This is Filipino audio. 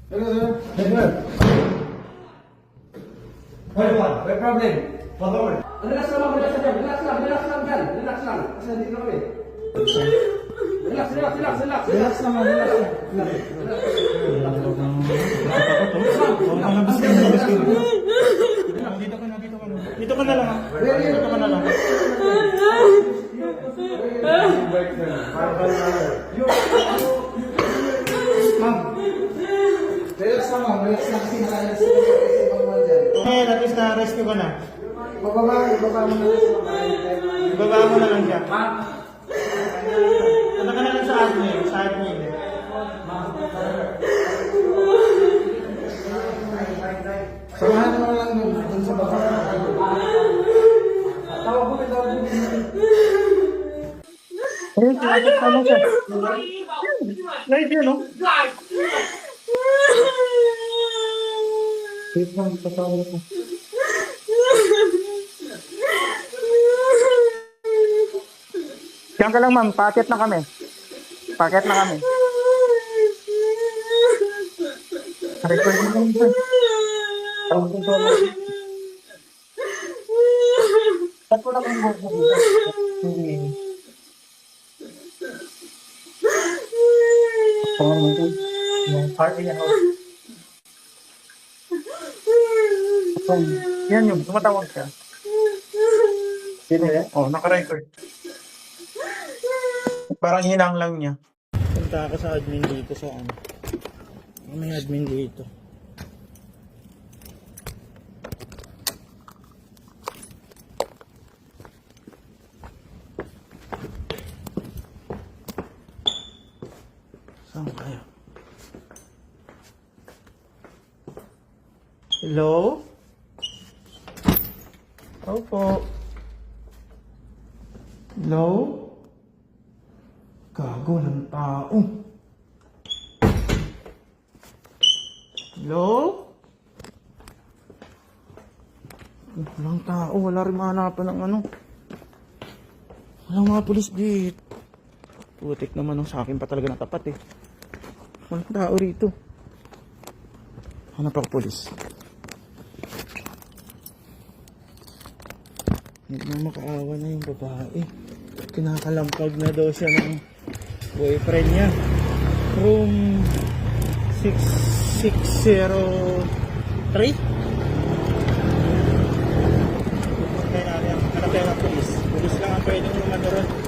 Hello, sir. Hello. What problem? Relax lang dyan. Relax lang. Kasi nandito kami. Relax. Relax naman. Dito ka na lang. Ma'am. Relax lang kasi nakailas ko kasi pagmahal dyan. Ngayon, at least na-rescue ka na. Ibaba mo na lang. Ibaba mo na lang siya. Punta ka na lang sa admin. Sa admin. Samahan mo lang dun sa baba. Tawag mo. Ayun, sinagit ka mo siya. Live yun, no? Wait lang, pasawala ko. Diyan ka lang, ma'am. Paket na kami. Recording lang dyan. Tawag ko ba? Ba't ko lang ang buhok mo dito? Hindi. Tawag mo dito. Yung party niya ako. Yan yung tumatawag siya. Sino yan? Oh, naka-record. Parang hinang lang niya. Punta ka sa admin dito sa ano. May admin dito. Saan kaya? Hello? Opo. Hello? Gago ng tao. Hello? Walang tao. Wala rin mahanapan ng ano. Walang mga pulis dito. Putik naman ang sa akin pa talaga natapat eh. Walang tao rito. Hanap ako pulis. Hindi na makaawa na yung babae. Kinakalampag na daw siya ng boyfriend niya. Room 6603. Hanap tayo ng pulis. Pulis lang ang pwedeng umano ron.